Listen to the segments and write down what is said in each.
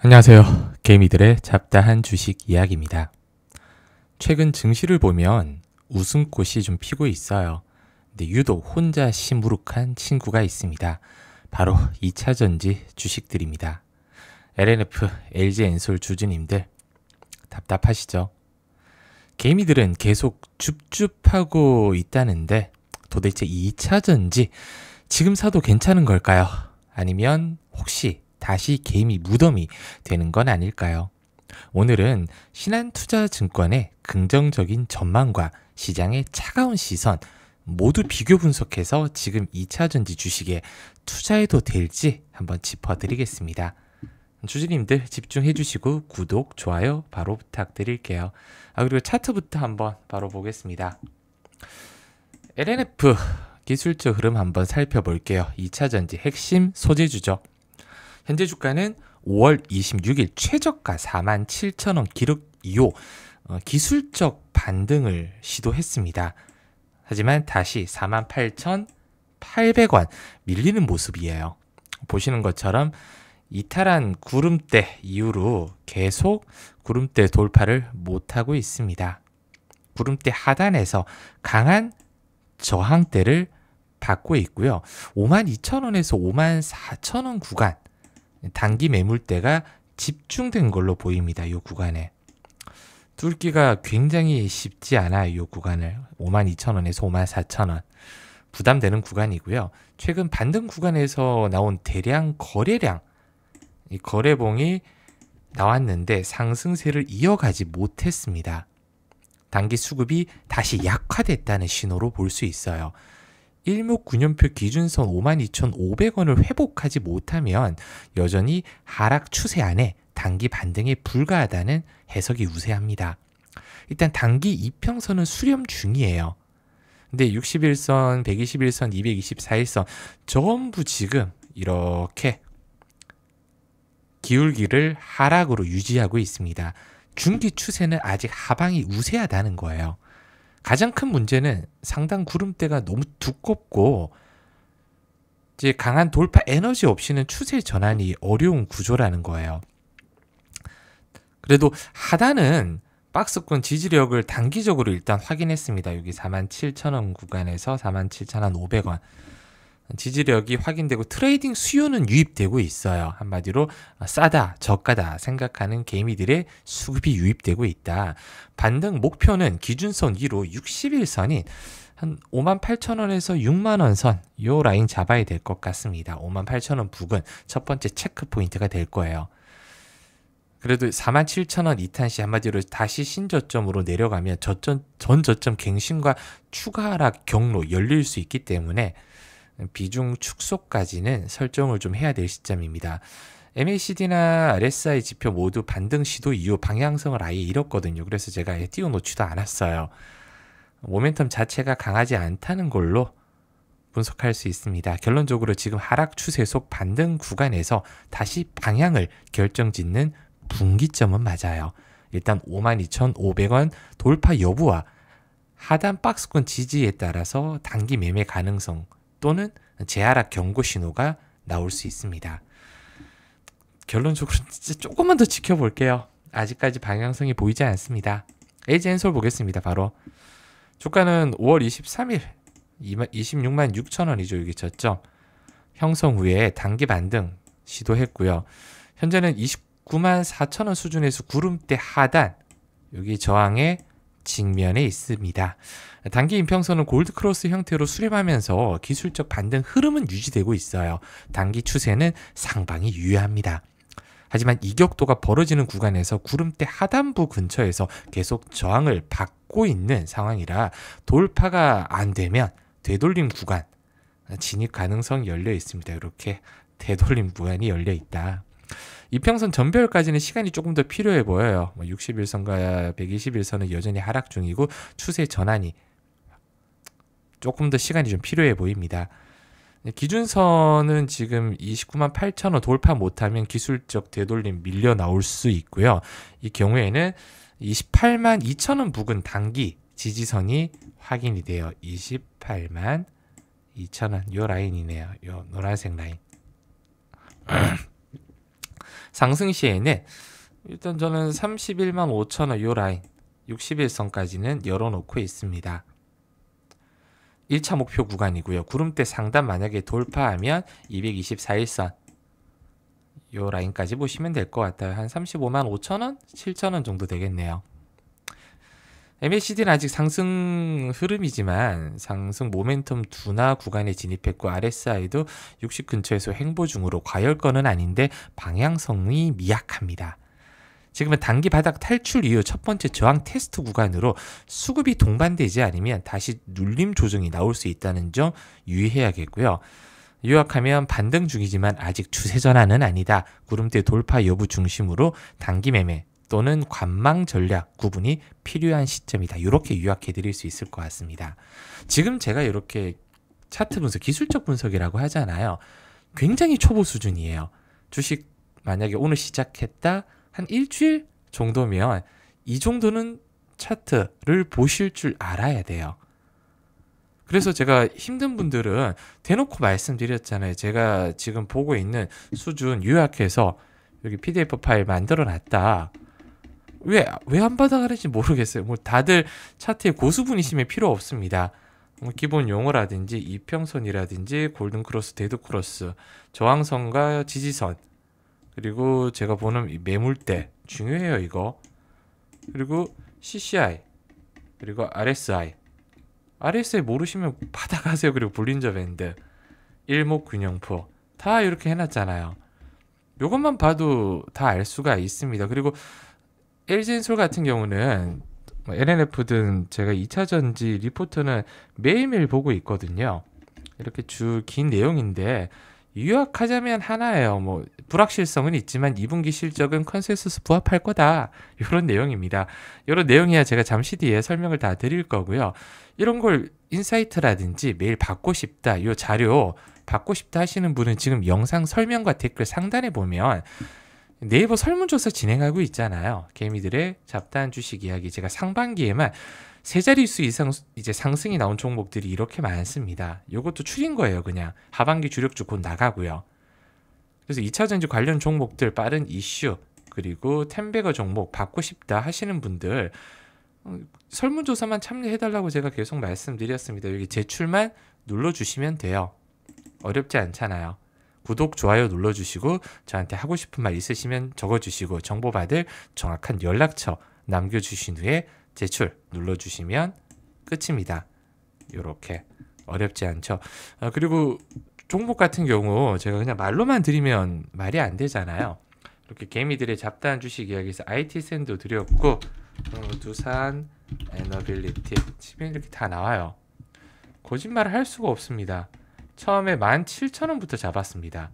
안녕하세요. 개미들의 잡다한 주식 이야기입니다. 최근 증시를 보면 웃음꽃이 좀 피고 있어요. 근데 유독 혼자 시무룩한 친구가 있습니다. 바로 2차전지 주식들입니다. LNF, LG엔솔 주주님들 답답하시죠? 개미들은 계속 줍줍하고 있다는데 도대체 2차전지 지금 사도 괜찮은 걸까요? 아니면 혹시 다시 개미 무덤이 되는 건 아닐까요? 오늘은 신한투자증권의 긍정적인 전망과 시장의 차가운 시선 모두 비교 분석해서 지금 2차전지 주식에 투자해도 될지 한번 짚어드리겠습니다. 주주님들 집중해 주시고 구독, 좋아요 바로 부탁드릴게요. 그리고 차트부터 한번 바로 보겠습니다. LNF 기술적 흐름 한번 살펴볼게요. 2차전지 핵심 소재주죠. 현재 주가는 5월 26일 최저가 47,000원 기록 이후 기술적 반등을 시도했습니다. 하지만 다시 48,800원 밀리는 모습이에요. 보시는 것처럼 이탈한 구름대 이후로 계속 구름대 돌파를 못하고 있습니다. 구름대 하단에서 강한 저항대를 받고 있고요. 52,000원에서 54,000원 구간 단기 매물대가 집중된 걸로 보입니다. 이 구간에 뚫기가 굉장히 쉽지 않아요. 이 구간을 52,000원에서 54,000원 부담되는 구간이고요. 최근 반등 구간에서 나온 대량 거래량 이 거래봉이 나왔는데 상승세를 이어가지 못했습니다. 단기 수급이 다시 약화됐다는 신호로 볼 수 있어요. 일목균형표 기준선 52,500원을 회복하지 못하면 여전히 하락 추세 안에 단기 반등에 불과하다는 해석이 우세합니다. 일단 단기 이평선은 수렴 중이에요. 근데 61선, 121선, 224일선 전부 지금 이렇게 기울기를 하락으로 유지하고 있습니다. 중기 추세는 아직 하방이 우세하다는 거예요. 가장 큰 문제는 상단 구름대가 너무 두껍고 이제 강한 돌파 에너지 없이는 추세 전환이 어려운 구조라는 거예요. 그래도 하단은 박스권 지지력을 단기적으로 일단 확인했습니다. 여기 47,000원 구간에서 47,500원 지지력이 확인되고 트레이딩 수요는 유입되고 있어요. 한마디로 싸다, 저가다 생각하는 개미들의 수급이 유입되고 있다. 반등 목표는 기준선 위로 60일선인 한 58,000원에서 6만원 선 요 라인 잡아야 될 것 같습니다. 58,000원 부근 첫 번째 체크 포인트가 될 거예요. 그래도 47,000원 이탄시 한마디로 다시 신저점으로 내려가면 전 저점 갱신과 추가 하락 경로 열릴 수 있기 때문에 비중 축소까지는 설정을 좀 해야 될 시점입니다. MACD나 RSI 지표 모두 반등 시도 이후 방향성을 아예 잃었거든요. 그래서 제가 띄워놓지도 않았어요. 모멘텀 자체가 강하지 않다는 걸로 분석할 수 있습니다. 결론적으로 지금 하락 추세 속 반등 구간에서 다시 방향을 결정짓는 분기점은 맞아요. 일단 52,500원 돌파 여부와 하단 박스권 지지에 따라서 단기 매매 가능성 또는 재하락 경고 신호가 나올 수 있습니다. 결론적으로 진짜 조금만 더 지켜볼게요. 아직까지 방향성이 보이지 않습니다. LG엔솔 보겠습니다. 바로 주가는 5월 23일 26만 6천원이죠. 여기 저점 형성 후에 단기 반등 시도했고요. 현재는 29만 4천원 수준에서 구름대 하단 여기 저항의 직면에 있습니다. 단기 인평선은 골드크로스 형태로 수렴하면서 기술적 반등 흐름은 유지되고 있어요. 단기 추세는 상방이 유효합니다. 하지만 이격도가 벌어지는 구간에서 구름대 하단부 근처에서 계속 저항을 받고 있는 상황이라 돌파가 안 되면 되돌림 구간 진입 가능성이 열려 있습니다. 이렇게 되돌림 구간이 열려 있다. 이평선 전별까지는 시간이 조금 더 필요해 보여요. 61선과 121선은 여전히 하락 중이고 추세 전환이 조금 더 시간이 좀 필요해 보입니다. 기준선은 지금 29만 8천원 돌파 못하면 기술적 되돌림 밀려 나올 수 있고요. 이 경우에는 28만 2천원 부근 단기 지지선이 확인이 돼요. 28만 2천원 요 라인이네요. 요 노란색 라인. 상승 시에는 일단 저는 31만 5천 원 요 라인 60일선까지는 열어놓고 있습니다. 1차 목표 구간이고요. 구름대 상단 만약에 돌파하면 224일선 요 라인까지 보시면 될 것 같아요. 한 35만 5천 원, 7천 원 정도 되겠네요. MACD는 아직 상승 흐름이지만 상승 모멘텀 둔화 구간에 진입했고 RSI도 60 근처에서 횡보 중으로 과열권은 아닌데 방향성이 미약합니다. 지금은 단기 바닥 탈출 이후 첫 번째 저항 테스트 구간으로 수급이 동반되지 않으면 다시 눌림 조정이 나올 수 있다는 점 유의해야겠고요. 요약하면 반등 중이지만 아직 추세 전환은 아니다. 구름대 돌파 여부 중심으로 단기 매매 또는 관망 전략 구분이 필요한 시점이다. 이렇게 요약해 드릴 수 있을 것 같습니다. 지금 제가 이렇게 차트 분석, 기술적 분석이라고 하잖아요. 굉장히 초보 수준이에요. 주식 만약에 오늘 시작했다 한 일주일 정도면 이 정도는 차트를 보실 줄 알아야 돼요. 그래서 제가 힘든 분들은 대놓고 말씀드렸잖아요. 제가 지금 보고 있는 수준 요약해서 여기 PDF 파일 만들어 놨다. 왜 안 받아가는지 모르겠어요. 뭐 다들 차트의 고수분이시면 필요 없습니다. 뭐 기본 용어라든지 이평선이라든지 골든크로스, 데드크로스, 저항선과 지지선, 그리고 제가 보는 이 매물대 중요해요 이거. 그리고 CCI, 그리고 RSI 모르시면 받아가세요. 그리고 볼린저 밴드, 일목균형표 다 이렇게 해놨잖아요. 요것만 봐도 다 알 수가 있습니다. 그리고 LG엔솔 같은 경우는 LNF든 제가 2차전지 리포트는 매일매일 보고 있거든요. 이렇게 쭉 긴 내용인데 요약하자면 하나예요. 뭐 불확실성은 있지만 2분기 실적은 컨센서스 부합할 거다. 이런 내용입니다. 이런 내용이야 제가 잠시 뒤에 설명을 다 드릴 거고요. 이런 걸 인사이트라든지 매일 받고 싶다. 이 자료 받고 싶다 하시는 분은 지금 영상 설명과 댓글 상단에 보면 네이버 설문조사 진행하고 있잖아요. 개미들의 잡다한 주식 이야기. 제가 상반기에만 세 자릿수 이상 이제 상승이 나온 종목들이 이렇게 많습니다. 이것도 추린 거예요. 그냥 하반기 주력주 곧 나가고요. 그래서 2차전지 관련 종목들 빠른 이슈 그리고 템베거 종목 받고 싶다 하시는 분들 설문조사만 참여해달라고 제가 계속 말씀드렸습니다. 여기 제출만 눌러주시면 돼요. 어렵지 않잖아요. 구독, 좋아요 눌러주시고 저한테 하고 싶은 말 있으시면 적어주시고 정보받을 정확한 연락처 남겨주신 후에 제출 눌러주시면 끝입니다. 이렇게 어렵지 않죠. 그리고 종목 같은 경우 제가 그냥 말로만 드리면 말이 안 되잖아요. 이렇게 개미들의 잡다한 주식 이야기에서 IT센도 드렸고 두산 에너빌리티 치면 이렇게 다 나와요. 거짓말을 할 수가 없습니다. 처음에 17,000원부터 잡았습니다.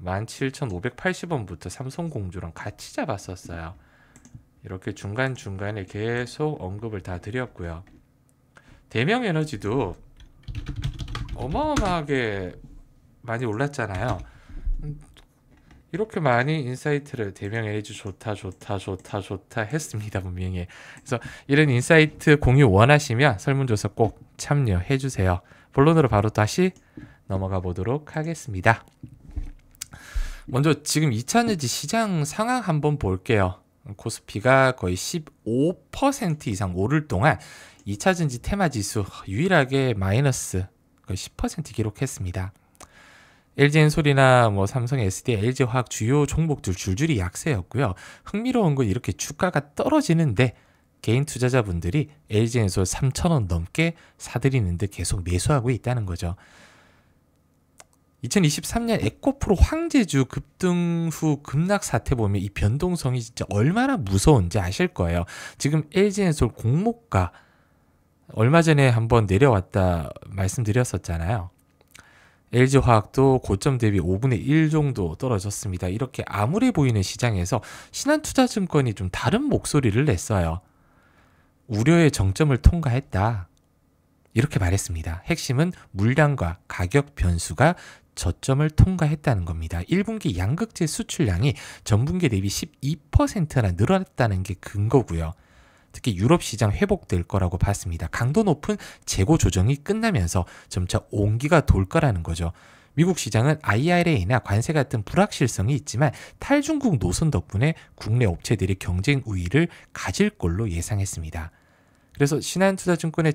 17,580원부터 삼성공주랑 같이 잡았었어요. 이렇게 중간중간에 계속 언급을 다 드렸고요. 대명에너지도 어마어마하게 많이 올랐잖아요. 이렇게 많이 인사이트를 대명에너지 좋다 했습니다. 분명히. 그래서 이런 인사이트 공유 원하시면 설문조사 꼭 참여해 주세요. 본론으로 바로 다시 넘어가 보도록 하겠습니다. 먼저 지금 2차전지 시장 상황 한번 볼게요. 코스피가 거의 15% 이상 오를 동안 2차전지 테마지수 유일하게 마이너스 거의 10% 기록했습니다. LG엔솔이나 뭐 삼성, SD, LG화학 주요 종목들 줄줄이 약세였고요. 흥미로운 건 이렇게 주가가 떨어지는데 개인 투자자분들이 LG엔솔 3,000원 넘게 사들이는 데 계속 매수하고 있다는 거죠. 2023년 에코프로 황제주 급등 후 급락 사태 보면 이 변동성이 진짜 얼마나 무서운지 아실 거예요. 지금 LG엔솔 공모가 얼마 전에 한번 내려왔다 말씀드렸었잖아요. LG화학도 고점 대비 5분의 1 정도 떨어졌습니다. 이렇게 암울해 보이는 시장에서 신한투자증권이 좀 다른 목소리를 냈어요. 우려의 정점을 통과했다. 이렇게 말했습니다. 핵심은 물량과 가격 변수가 저점을 통과했다는 겁니다. 1분기 양극재 수출량이 전분기 대비 12%나 늘어났다는 게 근거고요. 특히 유럽 시장 회복될 거라고 봤습니다. 강도 높은 재고 조정이 끝나면서 점차 온기가 돌 거라는 거죠. 미국 시장은 IRA나 관세 같은 불확실성이 있지만 탈중국 노선 덕분에 국내 업체들이 경쟁 우위를 가질 걸로 예상했습니다. 그래서 신한투자증권의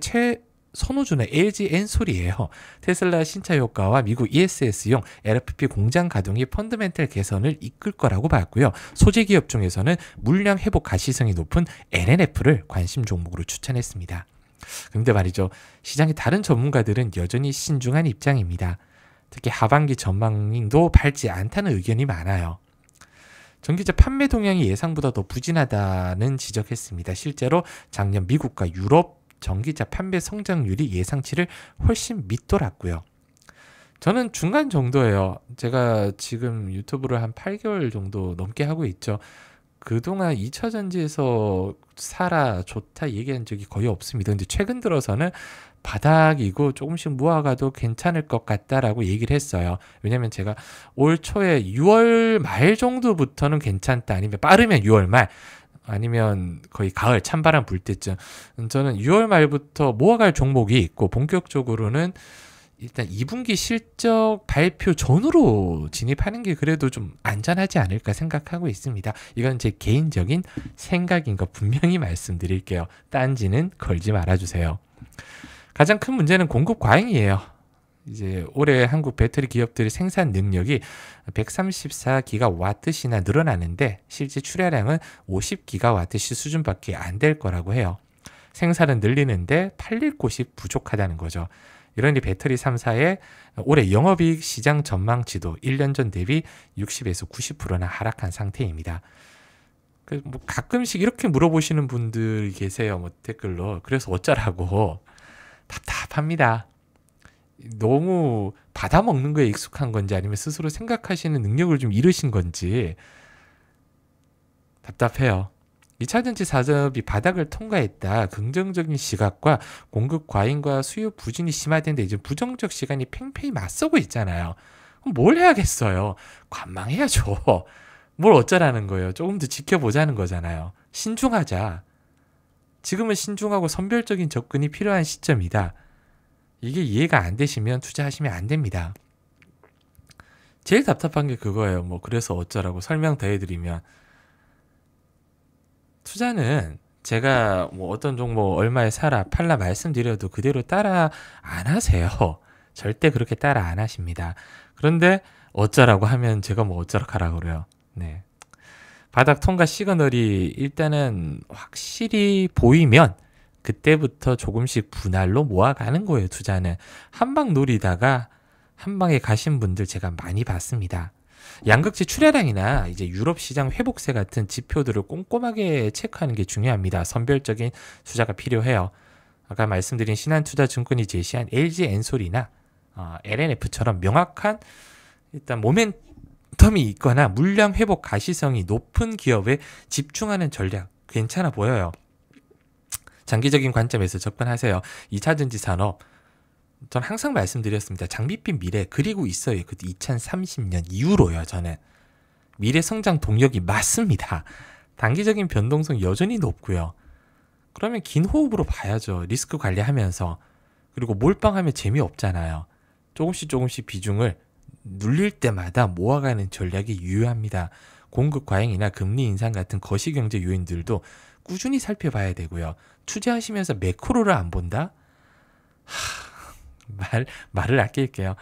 선호주는 LG 엔솔이에요. 테슬라 신차 효과와 미국 ESS용 LFP 공장 가동이 펀더멘털 개선을 이끌 거라고 봤고요. 소재 기업 중에서는 물량 회복 가시성이 높은 LNF를 관심 종목으로 추천했습니다. 근데 말이죠. 시장의 다른 전문가들은 여전히 신중한 입장입니다. 특히 하반기 전망도 밝지 않다는 의견이 많아요. 전기차 판매 동향이 예상보다 더 부진하다는 지적했습니다. 실제로 작년 미국과 유럽 전기차 판매 성장률이 예상치를 훨씬 밑돌았고요. 저는 중간 정도예요. 제가 지금 유튜브를 한 8개월 정도 넘게 하고 있죠. 그동안 2차 전지에서 사라 좋다 얘기한 적이 거의 없습니다. 근데 최근 들어서는 바닥이고 조금씩 모아가도 괜찮을 것 같다라고 얘기를 했어요. 왜냐면 제가 올 초에 6월 말 정도부터는 괜찮다, 아니면 빠르면 6월 말, 아니면 거의 가을 찬바람 불 때쯤, 저는 6월 말부터 모아갈 종목이 있고 본격적으로는 일단 2분기 실적 발표 전으로 진입하는 게 그래도 좀 안전하지 않을까 생각하고 있습니다. 이건 제 개인적인 생각인 거 분명히 말씀드릴게요. 딴지는 걸지 말아주세요. 가장 큰 문제는 공급 과잉이에요. 이제 올해 한국 배터리 기업들의 생산 능력이 134기가와트시나 늘어나는데 실제 출하량은 50기가와트시 수준밖에 안 될 거라고 해요. 생산은 늘리는데 팔릴 곳이 부족하다는 거죠. 이러니 배터리 3사의 올해 영업이익 시장 전망치도 1년 전 대비 60에서 90%나 하락한 상태입니다. 뭐 가끔씩 이렇게 물어보시는 분들이 계세요. 뭐 댓글로. 그래서 어쩌라고. 답답합니다. 너무 받아먹는 거에 익숙한 건지 아니면 스스로 생각하시는 능력을 좀 잃으신 건지 답답해요. 2차 전지 산업이 바닥을 통과했다. 긍정적인 시각과 공급 과잉과 수요 부진이 심화된데 이제 부정적 시간이 팽팽히 맞서고 있잖아요. 그럼 뭘 해야겠어요? 관망해야죠. 뭘 어쩌라는 거예요? 조금 더 지켜보자는 거잖아요. 신중하자. 지금은 신중하고 선별적인 접근이 필요한 시점이다. 이게 이해가 안 되시면 투자하시면 안 됩니다. 제일 답답한 게 그거예요. 뭐 그래서 어쩌라고 설명 더 해드리면, 투자는 제가 뭐 어떤 종목 얼마에 사라 팔라 말씀드려도 그대로 따라 안 하세요. 절대 그렇게 따라 안 하십니다. 그런데 어쩌라고 하면 제가 뭐 어쩌라고 하라고 그래요. 네. 바닥 통과 시그널이 일단은 확실히 보이면 그때부터 조금씩 분할로 모아가는 거예요. 투자는 한 방 노리다가 한 방에 가신 분들 제가 많이 봤습니다. 양극재 출하량이나 이제 유럽 시장 회복세 같은 지표들을 꼼꼼하게 체크하는 게 중요합니다. 선별적인 투자가 필요해요. 아까 말씀드린 신한투자증권이 제시한 LG 엔솔이나 LNF처럼 명확한 일단 모멘텀이 있거나 물량 회복 가시성이 높은 기업에 집중하는 전략 괜찮아 보여요. 장기적인 관점에서 접근하세요. 2차 전지 산업, 전 항상 말씀드렸습니다. 장밋빛 미래 그리고 있어요. 그 2030년 이후로요. 저는 미래 성장 동력이 맞습니다. 단기적인 변동성 여전히 높고요. 그러면 긴 호흡으로 봐야죠. 리스크 관리하면서. 그리고 몰빵하면 재미없잖아요. 조금씩 비중을 눌릴 때마다 모아가는 전략이 유효합니다. 공급 과잉이나 금리 인상 같은 거시경제 요인들도 꾸준히 살펴봐야 되고요. 투자하시면서 매크로를 안 본다? 말을 아낄게요.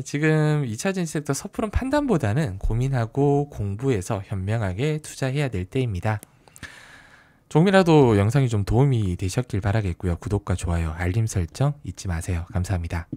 지금 2차 전지 섹터 섣부른 판단보다는 고민하고 공부해서 현명하게 투자해야 될 때입니다. 조금이라도 영상이 좀 도움이 되셨길 바라겠고요. 구독과 좋아요, 알림 설정 잊지 마세요. 감사합니다.